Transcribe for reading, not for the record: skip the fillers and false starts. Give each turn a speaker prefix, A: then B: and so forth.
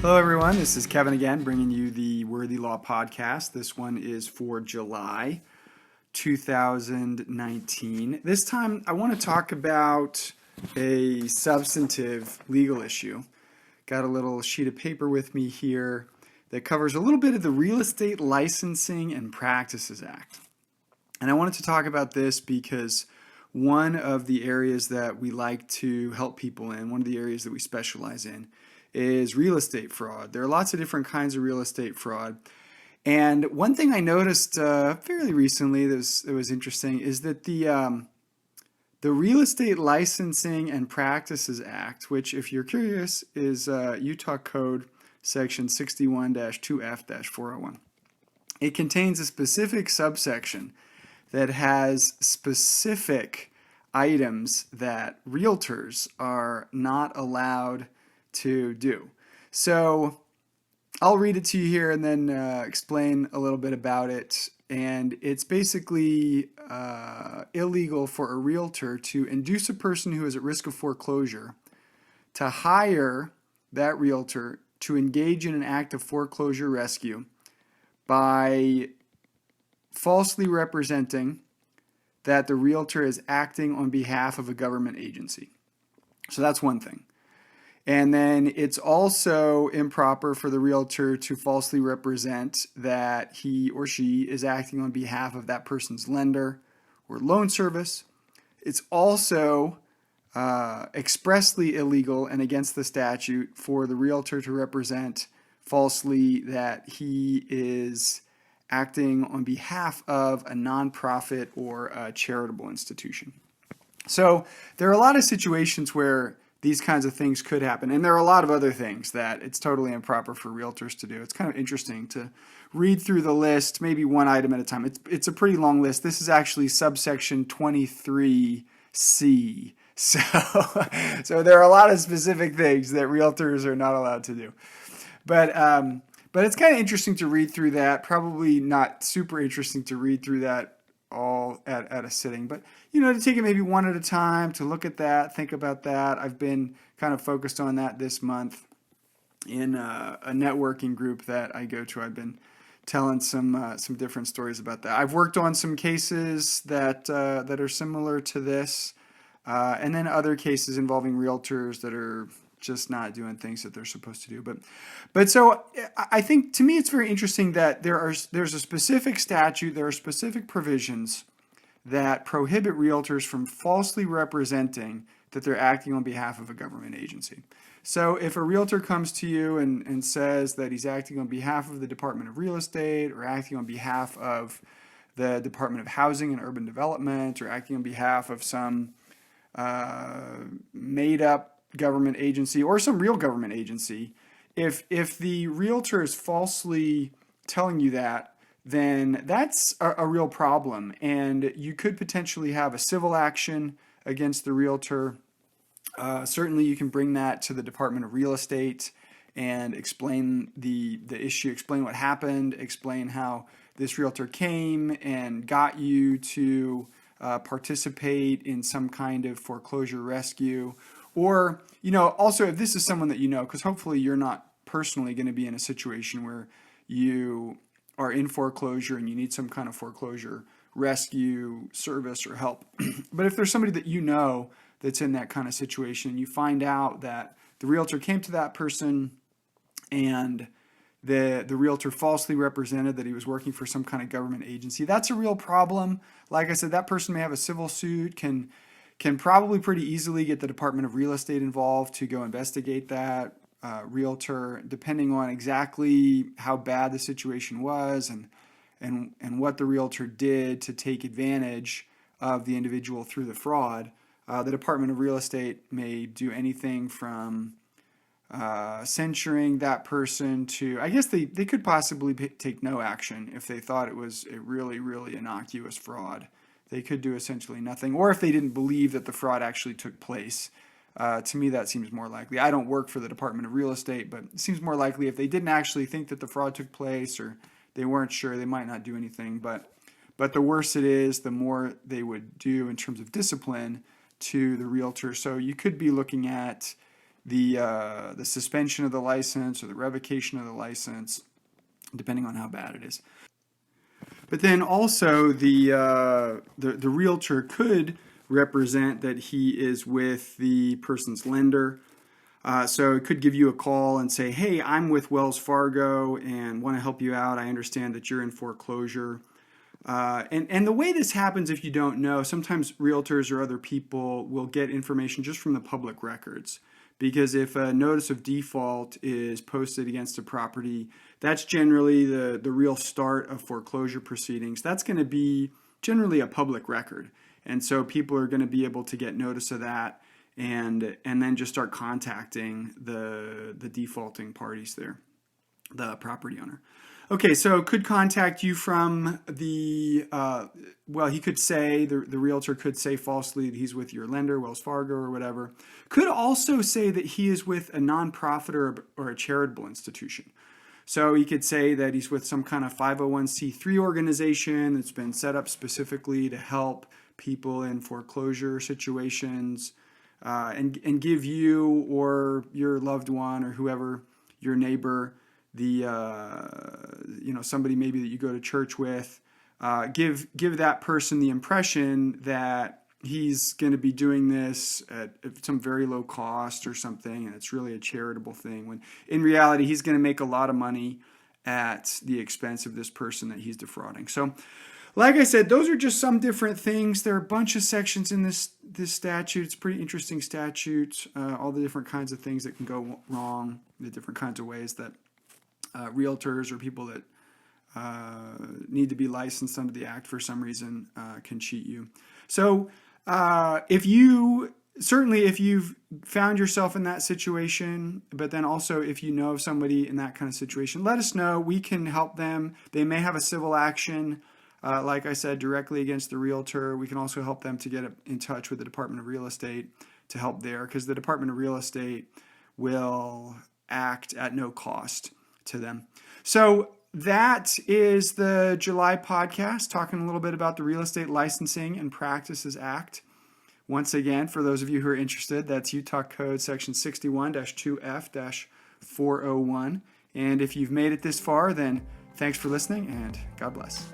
A: Hello, everyone. This is Kevin again, bringing you the Worthy Law podcast. This one is for July 2019. This time, I want to talk about a substantive legal issue. Got a little sheet of paper with me here that covers a little bit of the Real Estate Licensing and Practices Act. And I wanted to talk about this because one of the areas that we like to help people in, one of the areas that we specialize in, is real estate fraud. There are lots of different kinds of real estate fraud. And one thing I noticed fairly recently that was interesting is that the Real Estate Licensing and Practices Act, which, if you're curious, is Utah Code Section 61-2F-401. It contains a specific subsection that has specific items that realtors are not allowed to do. So I'll read it to you here and then explain a little bit about it. And it's basically illegal for a realtor to induce a person who is at risk of foreclosure to hire that realtor to engage in an act of foreclosure rescue by falsely representing that the realtor is acting on behalf of a government agency. So that's one thing. And then it's also improper for the realtor to falsely represent that he or she is acting on behalf of that person's lender or loan service. It's also expressly illegal and against the statute for the realtor to represent falsely that he is acting on behalf of a nonprofit or a charitable institution. So there are a lot of situations where these kinds of things could happen. And there are a lot of other things that it's totally improper for realtors to do. It's kind of interesting to read through the list, maybe one item at a time. It's a pretty long list. This is actually subsection 23C. So there are a lot of specific things that realtors are not allowed to do. But it's kind of interesting to read through that. Probably not super interesting to read through that all at a sitting, but to take it maybe one at a time, to look at that, think about that. I've been kind of focused on that this month in a networking group that I go to. I've been telling some different stories about that. I've worked on some cases that are similar to this, and then other cases involving realtors that are just not doing things that they're supposed to do. But so I think, to me, it's very interesting that there's a specific statute, there are specific provisions that prohibit realtors from falsely representing that they're acting on behalf of a government agency. So if a realtor comes to you and says that he's acting on behalf of the Department of Real Estate, or acting on behalf of the Department of Housing and Urban Development, or acting on behalf of some made-up government agency or some real government agency, if the realtor is falsely telling you that, then that's a real problem, and you could potentially have a civil action against the realtor. Certainly you can bring that to the Department of Real Estate and explain the issue, explain what happened, explain how this realtor came and got you to participate in some kind of foreclosure rescue. Or, also if this is someone that because hopefully you're not personally going to be in a situation where you are in foreclosure and you need some kind of foreclosure rescue service or help. But if there's somebody that that's in that kind of situation, you find out that the realtor came to that person and the realtor falsely represented that he was working for some kind of government agency, that's a real problem. Like I said, that person may have a civil suit, can probably pretty easily get the Department of Real Estate involved to go investigate that realtor, depending on exactly how bad the situation was and what the realtor did to take advantage of the individual through the fraud. The Department of Real Estate may do anything from censuring that person to, I guess they could possibly take no action if they thought it was a really, really innocuous fraud. They could do essentially nothing. Or if they didn't believe that the fraud actually took place. To me, that seems more likely. I don't work for the Department of Real Estate, but it seems more likely if they didn't actually think that the fraud took place or they weren't sure, they might not do anything. But the worse it is, the more they would do in terms of discipline to the realtor. So you could be looking at the suspension of the license or the revocation of the license, depending on how bad it is. But then also the realtor could represent that he is with the person's lender. So it could give you a call and say, hey, I'm with Wells Fargo and want to help you out. I understand that you're in foreclosure. And the way this happens, if you don't know, sometimes realtors or other people will get information just from the public records. Because if a notice of default is posted against a property, that's generally the real start of foreclosure proceedings. That's going to be generally a public record. And so people are going to be able to get notice of that and then just start contacting the defaulting parties there, the property owner. Okay, so could contact you from the, he could say, the realtor could say falsely that he's with your lender, Wells Fargo or whatever. Could also say that he is with a nonprofit or a charitable institution. So he could say that he's with some kind of 501c3 organization that's been set up specifically to help people in foreclosure situations, and give you or your loved one or whoever, your neighbor, somebody maybe that you go to church with, give that person the impression that he's going to be doing this at some very low cost or something, and it's really a charitable thing, when in reality he's going to make a lot of money at the expense of this person that he's defrauding. So like I said, those are just some different things. There are a bunch of sections in this statute. It's a pretty interesting statute, all the different kinds of things that can go wrong, the different kinds of ways that realtors or people that need to be licensed under the act for some reason can cheat you. So if you've found yourself in that situation, but then also if you know of somebody in that kind of situation, let us know. We can help them. They may have a civil action, like I said, directly against the realtor. We can also help them to get in touch with the Department of Real Estate to help there, because the Department of Real Estate will act at no cost to them. So that is the July podcast, talking a little bit about the Real Estate Licensing and Practices Act. Once again, for those of you who are interested, that's Utah Code Section 61-2F-401. And if you've made it this far, then thanks for listening and God bless.